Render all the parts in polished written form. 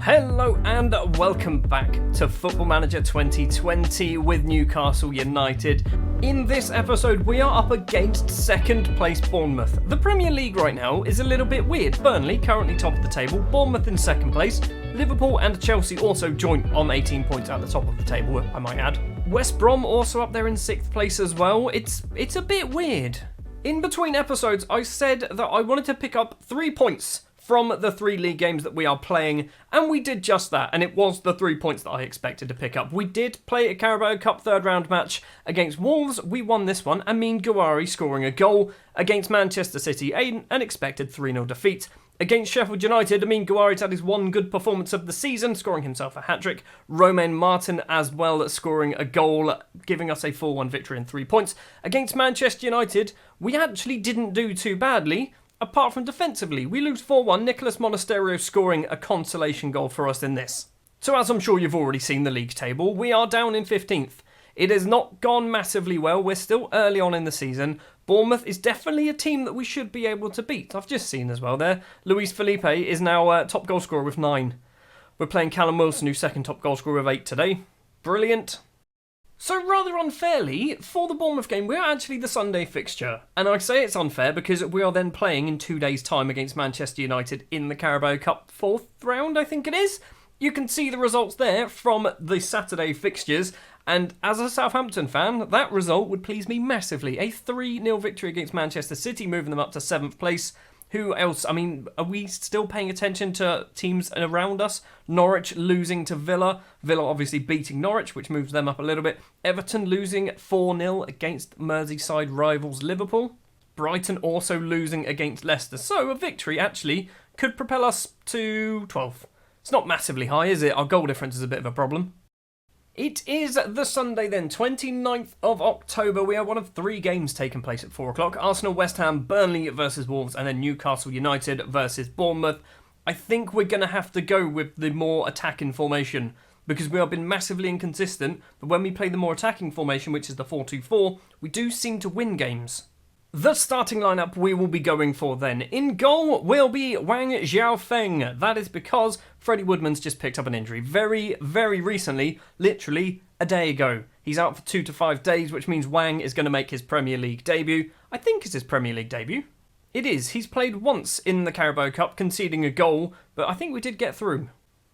Hello and welcome back to Football Manager 2020 with Newcastle United. In this episode, we are up against second place Bournemouth. The Premier League right now is a little bit weird. Burnley currently top of the table, Bournemouth in second place, Liverpool and Chelsea also joint on 18 points at the top of the table, I might add. West Brom also up there in 6th place as well. It's a bit weird. In between episodes, I said that I wanted to pick up 3 points from the 3 league games that we are playing, and we did just that, and it was the 3 points that I expected to pick up. We did play a Carabao Cup third round match against Wolves. We won this one, Amin Gouiri scoring a goal. Against Manchester City, an unexpected 3-0 defeat. Against Sheffield United, Amin Gouiri had his one good performance of the season, scoring himself a hat-trick. Romain Martin as well, scoring a goal, giving us a 4-1 victory and 3 points. Against Manchester United, we actually didn't do too badly. Apart from defensively, we lose 4-1, Nicolas Monasterio scoring a consolation goal for us in this. So as I'm sure you've already seen the league table, we are down in 15th. It has not gone massively well, we're still early on in the season. Bournemouth is definitely a team that we should be able to beat. I've just seen as well there, Luis Felipe is now top goal scorer with 9. We're playing Callum Wilson, who's second top goal scorer with 8 today. Brilliant. So rather unfairly, for the Bournemouth game, we're actually the Sunday fixture. And I say it's unfair because we are then playing in 2 days' time against Manchester United in the Carabao Cup 4th round, I think it is. You can see the results there from the Saturday fixtures. And as a Southampton fan, that result would please me massively. A 3-0 victory against Manchester City, moving them up to 7th place. Who else? I mean, are we still paying attention to teams around us? Norwich losing to Villa. Villa obviously beating Norwich, which moves them up a little bit. Everton losing 4-0 against Merseyside rivals Liverpool. Brighton also losing against Leicester. So a victory actually could propel us to 12th. It's not massively high, is it? Our goal difference is a bit of a problem. It is the Sunday then, 29th of October. We have one of 3 games taking place at 4 o'clock. Arsenal, West Ham, Burnley versus Wolves, and then Newcastle United versus Bournemouth. I think we're going to have to go with the more attacking formation because we have been massively inconsistent. But when we play the more attacking formation, which is the 4-2-4, we do seem to win games. The starting lineup we will be going for then. In goal will be Wang Xiaofeng. That is because Freddie Woodman's just picked up an injury very, very recently, literally a day ago. He's out for 2 to 5 days, which means Wang is going to make his Premier League debut. I think it's his Premier League debut. It is. He's played once in the Carabao Cup, conceding a goal, but I think we did get through.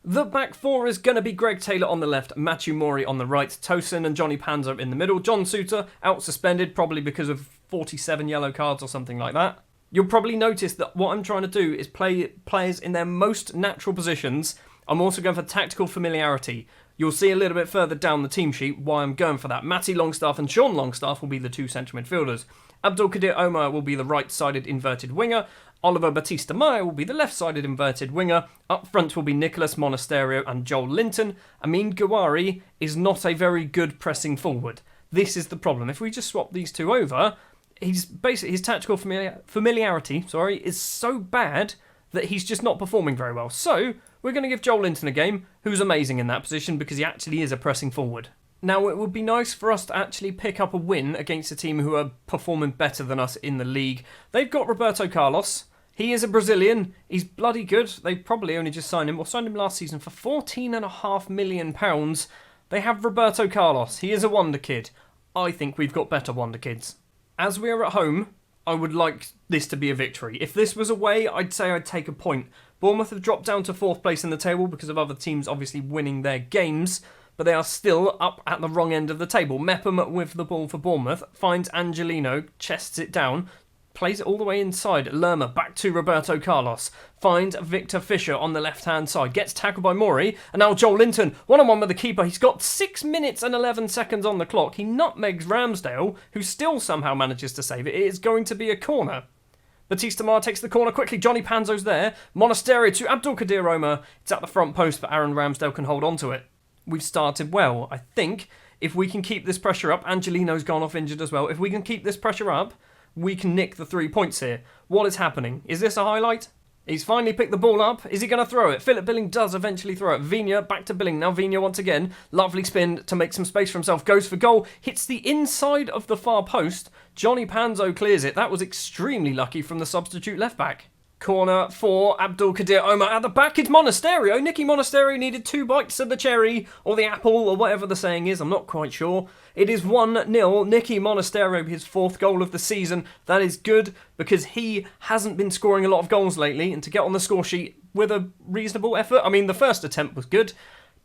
The back 4 is going to be Greg Taylor on the left, Matthew Morey on the right, Tosin and Johnny Panzer in the middle. John Souttar out suspended, probably because of 47 yellow cards or something like that. You'll probably notice that what I'm trying to do is play players in their most natural positions. I'm also going for tactical familiarity. You'll see a little bit further down the team sheet why I'm going for that. Matty Longstaff and Sean Longstaff will be the 2 central midfielders. Abdulkadir Omar will be the right-sided inverted winger. Oliver Batista Meyer will be the left-sided inverted winger. Up front will be Nicolas Monasterio and Joel Linton. Amin Gouiri is not a very good pressing forward. This is the problem. If we just swap these 2 over, his tactical familiarity is so bad that he's just not performing very well. So we're going to give Joel Linton a game, who's amazing in that position because he actually is a pressing forward. Now, it would be nice for us to actually pick up a win against a team who are performing better than us in the league. They've got Roberto Carlos. He is a Brazilian. He's bloody good. They probably only just signed him, or signed him last season for £14.5 million. They have Roberto Carlos. He is a wonder kid. I think we've got better wonder kids. As we are at home, I would like this to be a victory. If this was away, I'd say I'd take a point. Bournemouth have dropped down to 4th place in the table because of other teams obviously winning their games, but they are still up at the wrong end of the table. Mepham with the ball for Bournemouth, finds Angelino, chests it down, plays it all the way inside. Lerma back to Roberto Carlos, finds Victor Fisher on the left-hand side, gets tackled by Morey, and now Joel Linton, one-on-one with the keeper. He's got 6 minutes and 11 seconds on the clock. He nutmegs Ramsdale, who still somehow manages to save it. It is going to be a corner. Batista Mar takes the corner quickly. Johnny Panzo's there. Monasterio to Abdulkadir Omar. It's at the front post, but Aaron Ramsdale can hold on to it. We've started well. I think if we can keep this pressure up, Angelino's gone off injured as well. If we can keep this pressure up, we can nick the 3 points here. What is happening? Is this a highlight? He's finally picked the ball up. Is he going to throw it? Philip Billing does eventually throw it. Vigna back to Billing. Now Vigna once again. Lovely spin to make some space for himself. Goes for goal. Hits the inside of the far post. Johnny Panzo clears it. That was extremely lucky from the substitute left back. Corner for Abdulkadir Omar. At the back, it's Monasterio. Nicky Monasterio needed 2 bites of the cherry, or the apple, or whatever the saying is. I'm not quite sure. It is 1-0. Nicky Monasterio, his 4th goal of the season. That is good, because he hasn't been scoring a lot of goals lately, and to get on the score sheet with a reasonable effort. I mean, the first attempt was good.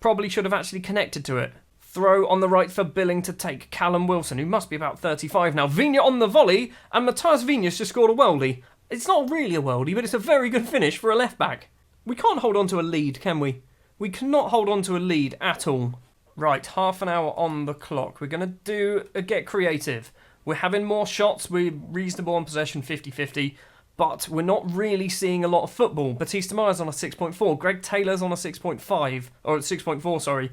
Probably should have actually connected to it. Throw on the right for Billing to take. Callum Wilson, who must be about 35 now. Vigna on the volley, and Matthias Vigna's just scored a worldie. It's not really a worldie, but it's a very good finish for a left-back. We can't hold on to a lead, can we? We cannot hold on to a lead at all. Right, half an hour on the clock. We're going to get creative. We're having more shots. We're reasonable on possession, 50-50. But we're not really seeing a lot of football. Batista Myers on a 6.4. Greg Taylor's on a 6.5. Or 6.4, sorry.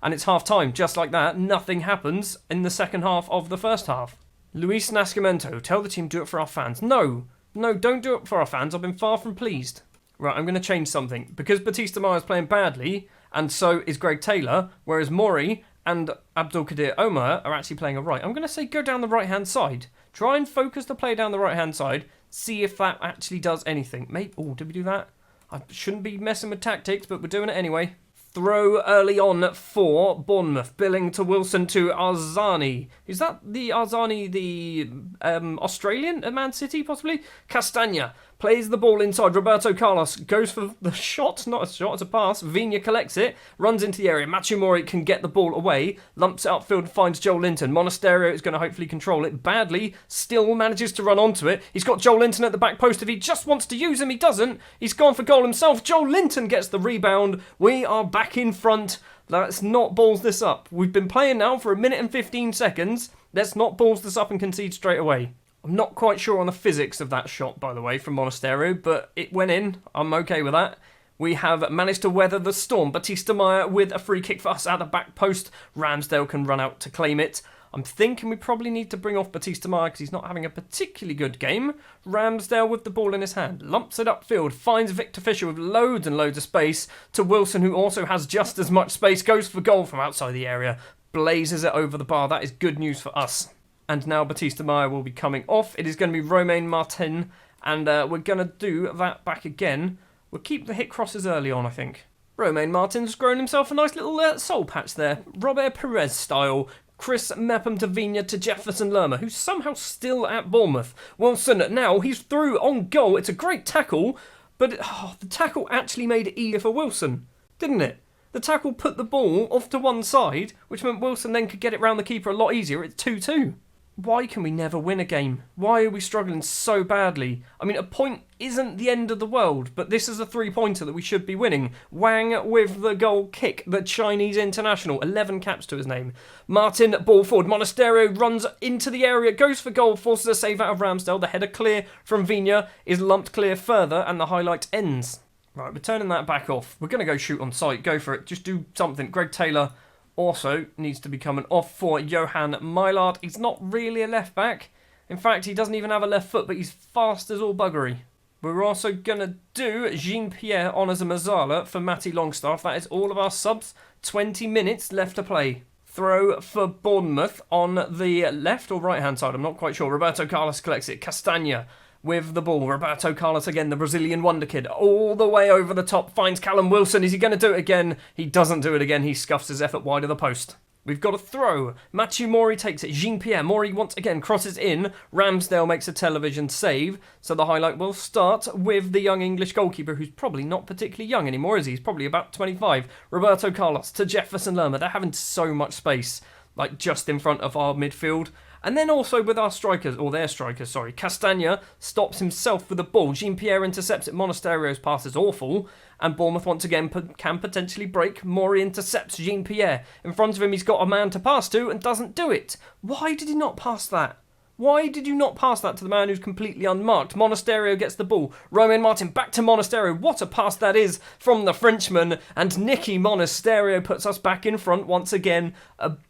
And it's half-time. Just like that, nothing happens in the second half of the first half. Luis Nascimento, tell the team do it for our fans. No, don't do it for our fans. I've been far from pleased. Right, I'm going to change something. Because Batista Myers playing badly, and so is Greg Taylor, whereas Mori and Abdulkadir Omar are actually playing a right. I'm going to say go down the right-hand side. Try and focus the play down the right-hand side. See if that actually does anything. Maybe. Oh, did we do that? I shouldn't be messing with tactics, but we're doing it anyway. Throw early on for Bournemouth. Billing to Wilson to Arzani. Is that the Arzani, the Australian at Man City, possibly? Castagna plays the ball inside. Roberto Carlos goes for the shot. Not a shot, it's a pass. Vigna collects it. Runs into the area. Machimori can get the ball away. Lumps it upfield, finds Joel Linton. Monasterio is going to hopefully control it badly. Still manages to run onto it. He's got Joel Linton at the back post. If he just wants to use him, he doesn't. He's gone for goal himself. Joel Linton gets the rebound. We are back in front. Let's not balls this up. We've been playing now for 1 minute and 15 seconds. Let's not balls this up and concede straight away. I'm not quite sure on the physics of that shot, by the way, from Monasterio, but it went in. I'm okay with that. We have managed to weather the storm. Batista Meyer with a free kick for us at the back post. Ramsdale can run out to claim it. I'm thinking we probably need to bring off Batista Meyer because he's not having a particularly good game. Ramsdale with the ball in his hand. Lumps it upfield. Finds Victor Fisher with loads and loads of space. To Wilson, who also has just as much space. Goes for goal from outside the area. Blazes it over the bar. That is good news for us. And now Batista Meyer will be coming off. It is going to be Romain Martin. And we're going to do that back again. We'll keep the hit crosses early on, I think. Romain Martin's grown himself a nice little soul patch there. Robert Perez style. Chris Mepham to Vigna to Jefferson Lerma, who's somehow still at Bournemouth. Wilson, now he's through on goal. It's a great tackle, but the tackle actually made it easier for Wilson, didn't it? The tackle put the ball off to one side, which meant Wilson then could get it round the keeper a lot easier. It's 2-2. Why can we never win a game? Why are we struggling so badly? I mean, a point isn't the end of the world, but this is a 3-pointer that we should be winning. Wang with the goal kick, the Chinese international, 11 caps to his name. Martin, ball forward. Monasterio runs into the area, goes for goal, forces a save out of Ramsdale. The header clear from Vigna is lumped clear further, and the highlight ends. Right, we're turning that back off. We're going to go shoot on sight. Go for it. Just do something. Greg Taylor also needs to be coming off for Johan Mylard. He's not really a left back. In fact, he doesn't even have a left foot, but he's fast as all buggery. We're also going to do Jean-Pierre on as a Mazzala for Matty Longstaff. That is all of our subs. 20 minutes left to play. Throw for Bournemouth on the left or right-hand side. I'm not quite sure. Roberto Carlos collects it. Castagna with the ball. Roberto Carlos again, the Brazilian wonder kid, all the way over the top, finds Callum Wilson. Is he going to do it again? He doesn't do it again. He scuffs his effort wide of the post. We've got a throw. Mathieu Mori takes it. Jean-Pierre. Mori once again crosses in. Ramsdale makes a television save. So the highlight will start with the young English goalkeeper, who's probably not particularly young anymore, is he? He's probably about 25. Roberto Carlos to Jefferson Lerma. They're having so much space, like just in front of our midfield. And then also with our strikers, or their strikers, sorry. Castagna stops himself with the ball. Jean-Pierre intercepts it. Monasterio's pass is awful. And Bournemouth once again can potentially break. Mori intercepts Jean-Pierre. In front of him, he's got a man to pass to and doesn't do it. Why did he not pass that? Why did you not pass that to the man who's completely unmarked? Monasterio gets the ball. Romain Martin back to Monasterio. What a pass that is from the Frenchman. And Nicky Monasterio puts us back in front once again.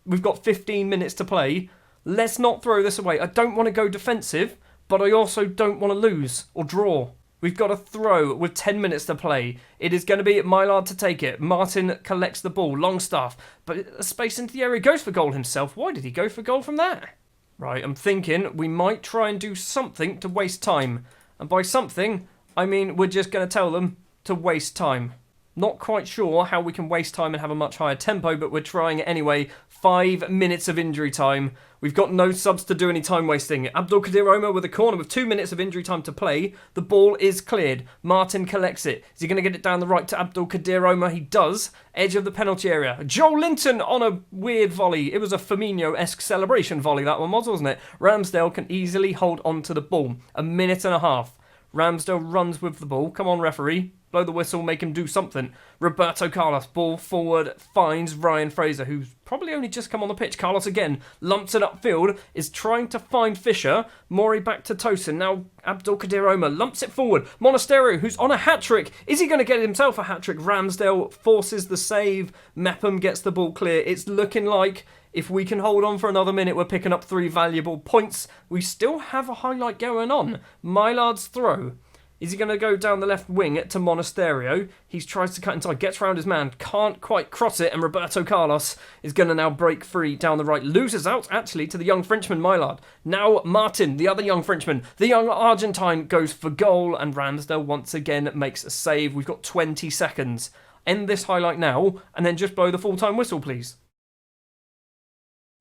We've got 15 minutes to play. Let's not throw this away. I don't want to go defensive, but I also don't want to lose or draw. We've got a throw with 10 minutes to play. It is going to be Mylard to take it. Martin collects the ball. Longstaff, but a space into the area. Goes for goal himself. Why did he go for goal from that? Right, I'm thinking we might try and do something to waste time. And by something, I mean, we're just going to tell them to waste time. Not quite sure how we can waste time and have a much higher tempo, but we're trying it anyway. 5 minutes of injury time. We've got no subs to do any time wasting. Abdulkadir Omar with a corner with 2 minutes of injury time to play. The ball is cleared. Martin collects it. Is he going to get it down the right to Abdulkadir Omar? He does. Edge of the penalty area. Joel Linton on a weird volley. It was a Firmino-esque celebration volley, that one was, wasn't it? Ramsdale can easily hold on to the ball. 1.5 minutes. Ramsdale runs with the ball. Come on, referee. Blow the whistle, make him do something. Roberto Carlos, ball forward, finds Ryan Fraser, who's probably only just come on the pitch. Carlos again, lumps it upfield, is trying to find Fisher. Mori back to Tosin. Now Abdulkadir Omar lumps it forward. Monasterio, who's on a hat-trick. Is he going to get himself a hat-trick? Ramsdale forces the save. Mepham gets the ball clear. It's looking like if we can hold on for another minute, we're picking up 3 valuable points. We still have a highlight going on. Mylard's throw. Is he going to go down the left wing to Monasterio? He tries to cut inside, gets round his man, can't quite cross it, and Roberto Carlos is going to now break free down the right. Loses out, actually, to the young Frenchman, Mylard. Now Martin, the other young Frenchman, the young Argentine, goes for goal, and Ramsdale once again makes a save. We've got 20 seconds. End this highlight now, and then just blow the full-time whistle, please.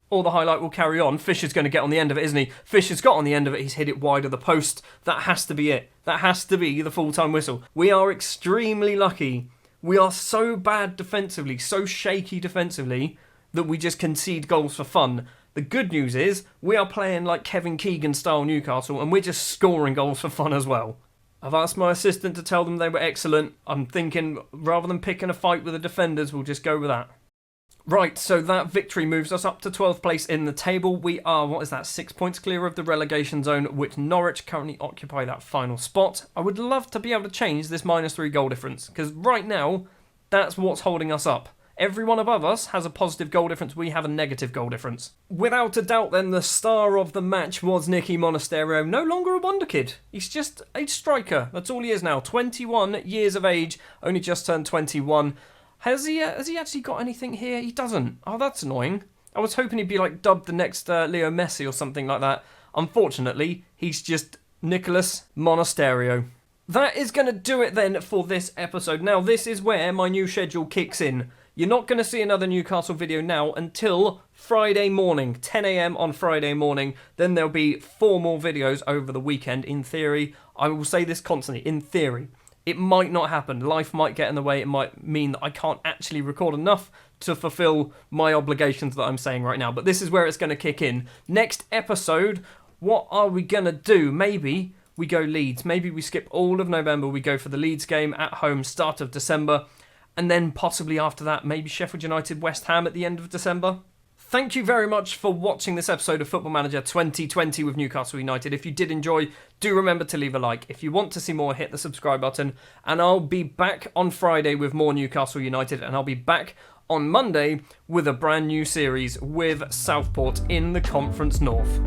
Or the highlight will carry on. Fisher's going to get on the end of it, isn't he? Fisher's got on the end of it. He's hit it wide of the post. That has to be it. That has to be the full-time whistle. We are extremely lucky. We are so bad defensively, so shaky defensively, that we just concede goals for fun. The good news is we are playing like Kevin Keegan-style Newcastle, and we're just scoring goals for fun as well. I've asked my assistant to tell them they were excellent. I'm thinking rather than picking a fight with the defenders, we'll just go with that. Right, so that victory moves us up to 12th place in the table. We are, 6 points clear of the relegation zone, which Norwich currently occupy that final spot. I would love to be able to change this -3 goal difference, because right now, that's what's holding us up. Everyone above us has a positive goal difference, we have a negative goal difference. Without a doubt then, the star of the match was Nicky Monasterio, no longer a wonder kid. He's just a striker, that's all he is now. 21 years of age, only just turned 21. Has he actually got anything here? He doesn't. Oh, that's annoying. I was hoping he'd be dubbed the next Leo Messi or something like that. Unfortunately, he's just Nicholas Monasterio. That is going to do it then for this episode. Now, this is where my new schedule kicks in. You're not going to see another Newcastle video now until Friday morning, 10 a.m. on Friday morning. Then there'll be 4 more videos over the weekend, in theory. I will say this constantly, in theory. It might not happen. Life might get in the way. It might mean that I can't actually record enough to fulfill my obligations that I'm saying right now. But this is where it's going to kick in. Next episode, what are we going to do? Maybe we go Leeds. Maybe we skip all of November. We go for the Leeds game at home, start of December. And then possibly after that, maybe Sheffield United, West Ham at the end of December. Thank you very much for watching this episode of Football Manager 2020 with Newcastle United. If you did enjoy, do remember to leave a like. If you want to see more, hit the subscribe button. And I'll be back on Friday with more Newcastle United. And I'll be back on Monday with a brand new series with Southport in the Conference North.